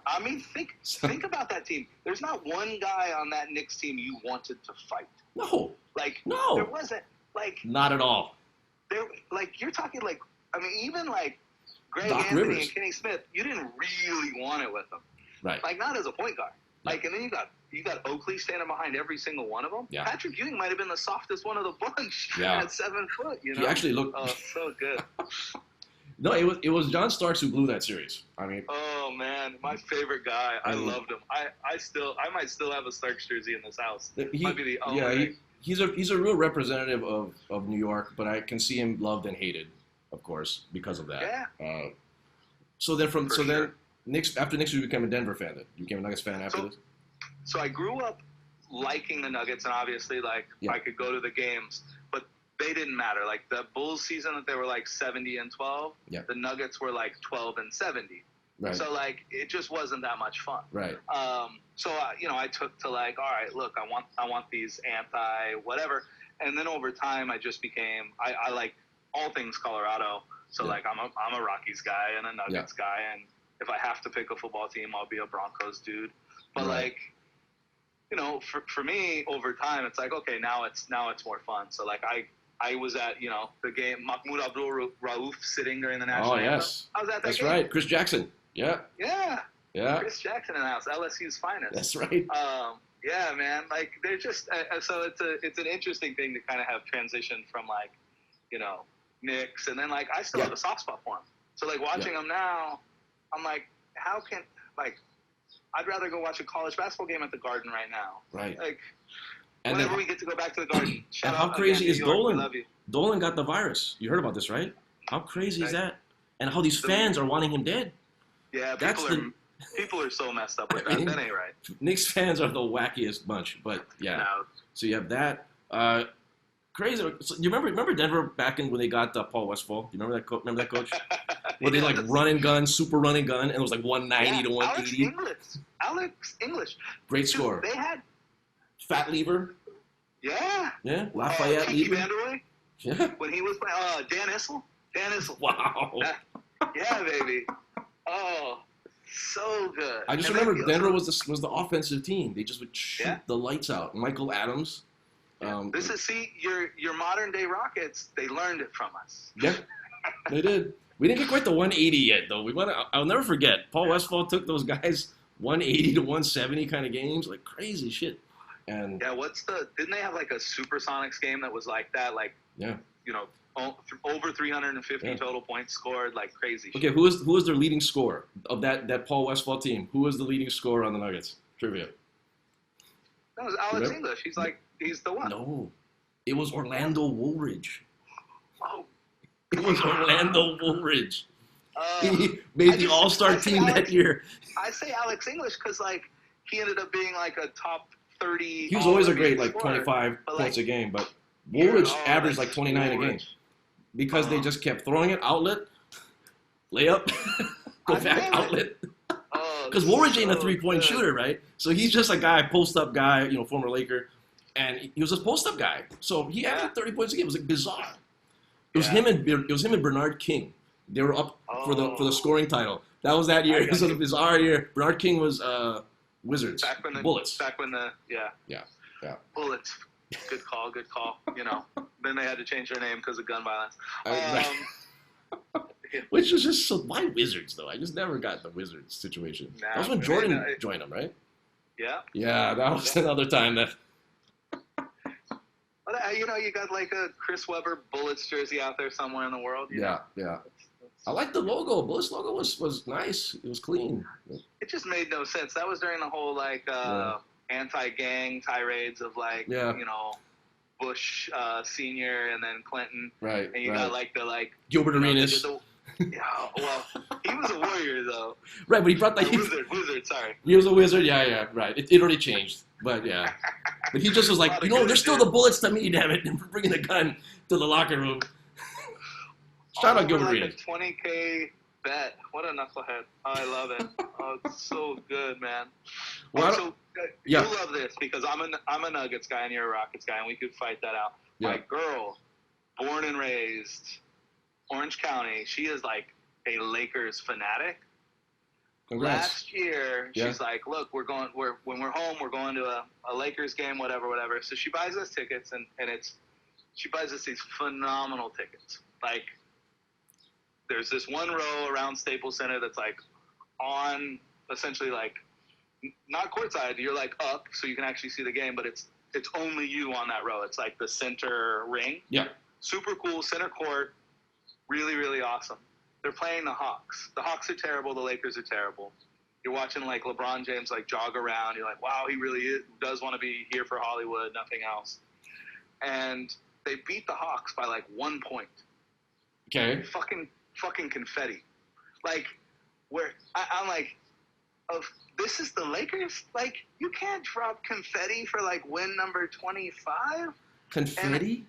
I mean, think about that team. There's not one guy on that Knicks team you wanted to fight. No. No. There wasn't, Not at all. There, you're talking, even, Greg Doc Anthony Rivers. And Kenny Smith, you didn't really want it with them. Right. Not as a point guard. And then you got Oakley standing behind every single one of them. Yeah. Patrick Ewing might have been the softest one of the bunch at 7 foot, He actually looked... Oh, so good. No, it was John Starks who blew that series. I mean, oh man, my favorite guy. I loved him. I might still have a Starks jersey in this house. Might be the only. He's a real representative of New York, but I can see him loved and hated, of course, because of that. Yeah. Then Knicks after Knicks you became a Denver fan. Then you became a Nuggets fan after this. So I grew up liking the Nuggets, and obviously I could go to the games, but they didn't matter. The Bulls season that they were 70-12, the Nuggets were 12-70. Right. So it just wasn't that much fun. Right. So I took to all right, look, I want these anti whatever, and then over time I just became I like all things Colorado. So I'm a Rockies guy and a Nuggets guy, and if I have to pick a football team, I'll be a Broncos dude. But for me over time, it's okay, now it's more fun. So I was at, the game, Mahmoud Abdul-Rauf sitting during the national anthem. Oh, yes. I was at that That's game. right. Chris Jackson. Yeah. Yeah. Yeah. Chris Jackson in the house, LSU's finest. That's right. Yeah, man. They're just, so it's an interesting thing to kind of have transitioned from Knicks. And then I still have a soft spot for them. So watching them now, I'm how can, I'd rather go watch a college basketball game at the Garden right now. Right. And whenever we get to go back to the Garden. And how crazy is Dolan? We love you. Dolan got the virus. You heard about this, right? How crazy is that? And how these fans are wanting him dead. Yeah, people are so messed up with that. That ain't right. Knicks fans are the wackiest bunch, but yeah. No. So you have that. Crazy. So you remember Denver back in when they got Paul Westphal? You remember that coach? Where they run and gun, super run and gun, and it was 190 to 180. Alex English. Great score. They had Fat Lever. Yeah. Yeah. Lafayette Tiki Lever. Vanderway. Yeah. When he was playing, Dan Issel. Wow. Yeah, baby. Oh, so good. I just remember Denver was the offensive team. They just would shoot the lights out. Michael Adams. This is your modern day Rockets. They learned it from us. Yeah, they did. We didn't get quite the 180 yet, though. I'll never forget. Paul Westphal took those guys 180 to 170 kind of games, like crazy shit. And Yeah, didn't they have like a Supersonics game that was like that? Like, yeah. you know, over 350 Yeah. total points scored, like crazy shit. Okay, who is their leading scorer of that Paul Westphal team? Who was the leading scorer on the Nuggets? Trivia. That was Alex Remember? English. He's the one. No, it was Orlando Woolridge. Oh, It was Orlando Woolridge. uh, He made I the just- All-Star I say team that Alex- year. I say Alex English because like he ended up being like a top 30. He was always a all-NBA great like scorer. 25 But, points like, a game, but Woolridge Oh, averaged that's like 29 a game Woolridge. because they just kept throwing it outlet, layup, go I back knew it. outlet. Oh, Because Woolridge ain't a so three-point good. shooter, right? So he's just a guy, post-up guy, former Laker, and he was a post-up guy. So he averaged 30 points a game. It was like bizarre. It was Yeah. him and Bernard King. They were up for the Oh. scoring title. That was that year. I It was got a you. bizarre year. Bernard King was Wizards, Back when the Bullets. yeah. Yeah. Bullets. Good call. Then they had to change their name because of gun violence. I- Which was just so. Why Wizards though? I just never got the Wizards situation. Nah, that was when I mean, Jordan joined them, right? Yeah. Yeah, that was another time that. But you got like a Chris Webber Bullets jersey out there somewhere in the world. you know? Yeah. I like the logo. Bullets logo was nice. It was clean. It just made no sense. That was during the whole like anti-gang tirades of like Yeah. Bush Senior and then Clinton, Right. and you got like the like Gilbert they did Arenas. yeah, well, he was a warrior though. Right, but he brought that. Wizard. Sorry. He was a wizard. Yeah. Right. It already changed, but yeah. But he just was like, they're still the Bullets to me, damn it, and for bringing a gun to the locker room. Shout out Gilbert like Arenas. a 20K bet. What a knucklehead. Oh, I love it. Oh, it's so good, man. Well, I Also, yeah. you'll love this because I'm a Nuggets guy and you're a Rockets guy, and we could fight that out. Yeah. My girl, born and raised Orange County, she is like a Lakers fanatic. Congrats. Last year, Yeah. she's like, "Look, when we're home, we're going to a Lakers game, whatever." So she buys us tickets, and she buys us these phenomenal tickets. Like, there's this one row around Staples Center that's like on essentially like not courtside. You're like up, so you can actually see the game, but it's only you on that row. It's like the center ring. Yeah. Super cool center court. Really, really awesome. They're playing the Hawks. The Hawks are terrible. The Lakers are terrible. You're watching like LeBron James like jog around. You're like, wow, he really does want to be here for Hollywood, nothing else. And they beat the Hawks by like 1 point. Okay. Fucking confetti. Like, where I'm like, this is the Lakers? Like, you can't drop confetti for like win number 25? Confetti?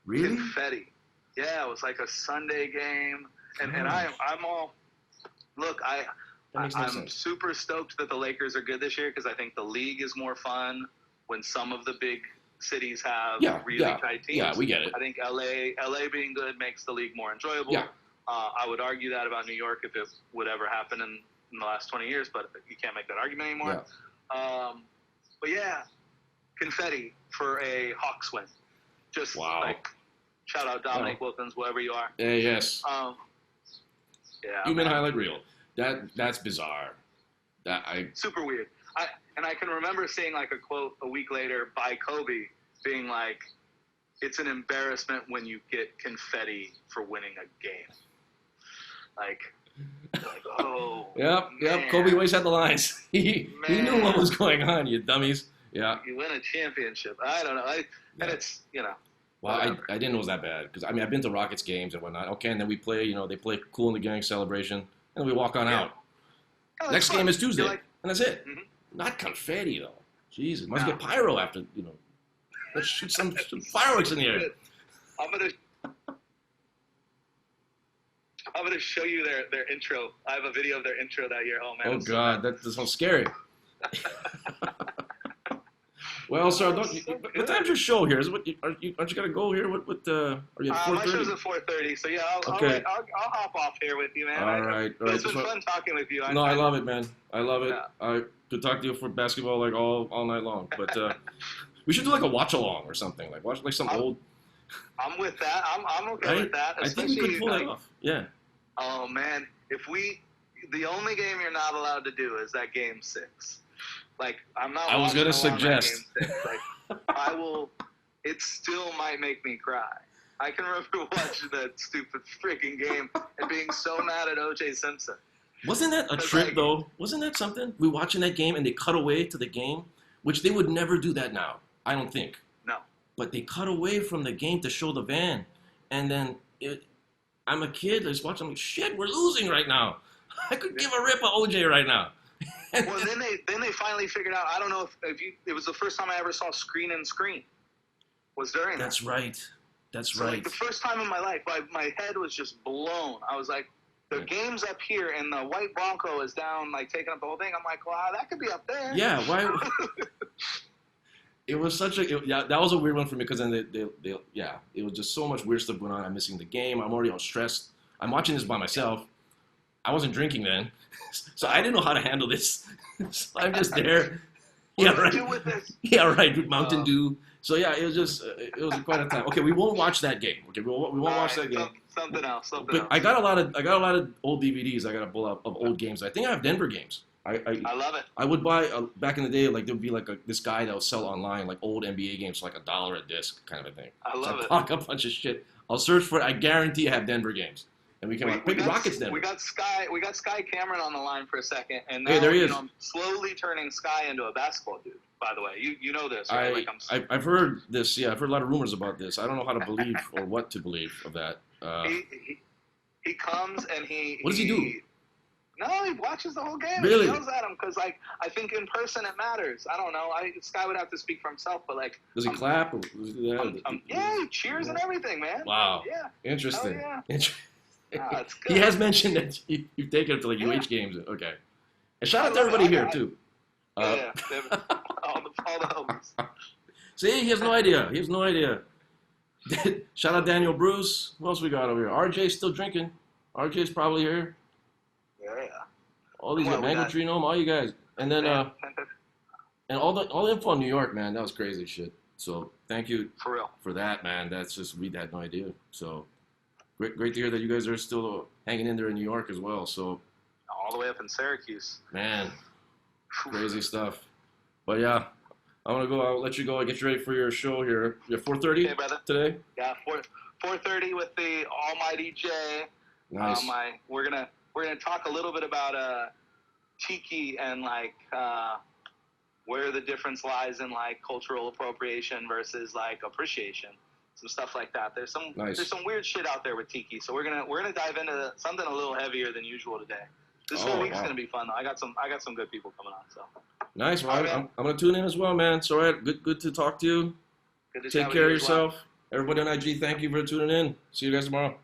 Really? Confetti. Yeah, it was like a Sunday game. And I'm all, look, That makes no I'm sense. super stoked that the Lakers are good this year because I think the league is more fun when some of the big cities have really tight teams. Yeah, we get it. I think LA being good makes the league more enjoyable. Yeah. I would argue that about New York if it would ever happen in the last 20 years, but you can't make that argument anymore. But yeah, confetti for a Hawks win. Just Wow. like shout out Dominic Wilkins, wherever you are. Yes. Yeah, Human man. highlight reel. That's bizarre. Super weird. I can remember seeing like a quote a week later by Kobe being like, "It's an embarrassment when you get confetti for winning a game." Like oh. Yep. man. Kobe always had the lines. He knew Man. what was going on, you dummies. Yeah. You win a championship. I don't know. And it's Well, whatever. I didn't know it was that bad because I've been to Rockets games and whatnot. Okay, and then we play. They play Cool in the Gang celebration, and then we walk on Yeah. out. Oh, Next that's game fun. is Tuesday, You're like, and that's it. Mhm. Not confetti though. Jesus, must No. get pyro after. Let's shoot some fireworks in the air. I'm gonna show you their intro. I have a video of their intro that year. Oh man. Oh it was so God, bad. that sounds scary. Well, sir, what time's your show here? Aren't you gonna go here? Are you at My show's 4:30? at 4:30, so yeah, Okay. I'll hop off here with you, man. All right. It's been fun talking with you. No, I love it, man. I love it. Yeah. I could talk to you for basketball like all night long. But we should do like a watch along or something. Like watch like some old. I'm with that. I'm okay Right? with that. I think we could pull that off. Yeah. Oh man, the only game you're not allowed to do is that game 6. Like, I'm not. I was watching gonna along that suggest. Game 6. Like, I will. It still might make me cry. I can remember watching that stupid freaking game and being so mad at O.J. Simpson. Wasn't that a It's trip like- though? Wasn't that something? We watching that game and they cut away to the game, which they would never do that now. I don't think. No. But they cut away from the game to show the van, and then I'm a kid. I just watch. I'm like, shit, we're losing right now. I could give a rip of OJ right now. Well, then they finally figured out. I don't know if you. It was the first time I ever saw screen and screen. Was during that. That's right. That's So, right. like, the first time in my life, my head was just blown. I was like, the game's up here, and the white Bronco is down, like, taking up the whole thing. I'm like, wow, that could be up there. Yeah. Why? It was such a yeah. That was a weird one for me because then they yeah. It was just so much weird stuff going on. I'm missing the game. I'm already all stressed. I'm watching this by myself. I wasn't drinking then, so I didn't know how to handle this. So I'm just there. What Yeah, do I right. do with this? Yeah, right. With Mountain Dew. So yeah, it was just it was quite a time. Okay, we won't watch that game. Okay, we won't watch that game. Something else. Something But else. I got a lot of old DVDs. I got to pull up of old games. I think I have Denver games. I love it. I would buy back in the day. Like there would be like this guy that would sell online like old NBA games for like $1 a disc kind of a thing. I love So it. I'll a bunch of shit. I'll search for it. I guarantee I have Denver games. And we can pick Rockets Denver. We got Sky Cameron on the line for a second, and now Hey, there he is. I'm slowly turning Sky into a basketball dude. By the way, you know this, right? Like I've heard this. Yeah, I've heard a lot of rumors about this. I don't know how to believe or what to believe of that. he comes and he. What does he do? No, he watches the whole game. Really? And yells at him because, like, I think in person it matters. I don't know. Sky would have to speak for himself, but like. Does he clap? Or, yeah, he cheers and everything, man. Wow. Yeah. Interesting. Oh, that's good. He has mentioned that you've taken him to like UH games. Okay. And shout out to everybody here too. Yeah, all the homies. See, he has no idea. He has no idea. Shout out Daniel Bruce. Who else we got over here? RJ's still drinking. RJ's probably here. Yeah. All these Well, we Mango got- Tree Gnome, all you guys. And then Yeah. and all the info in New York, man, that was crazy shit. So thank you For real. for that, man. That's just we had no idea. So great to hear that you guys are still hanging in there in New York as well. So All the way up in Syracuse. man, crazy stuff. But yeah, I'm gonna go. I'll let you go. I'll get you ready for your show here. You're 4:30 Okay, brother. today. Yeah, 4:30 with the Almighty J. Nice. We're gonna talk a little bit about tiki and like where the difference lies in like cultural appropriation versus like appreciation, some stuff like that. There's some weird shit out there with tiki, so we're gonna dive into something a little heavier than usual today. This whole week's gonna be fun though. I got some good people coming on. So Nice. Well, All right, I'm gonna tune in as well, man. So, all right, good to talk to you. good to chat Take with care of you as well. yourself. Everybody on IG, thank you for tuning in. See you guys tomorrow.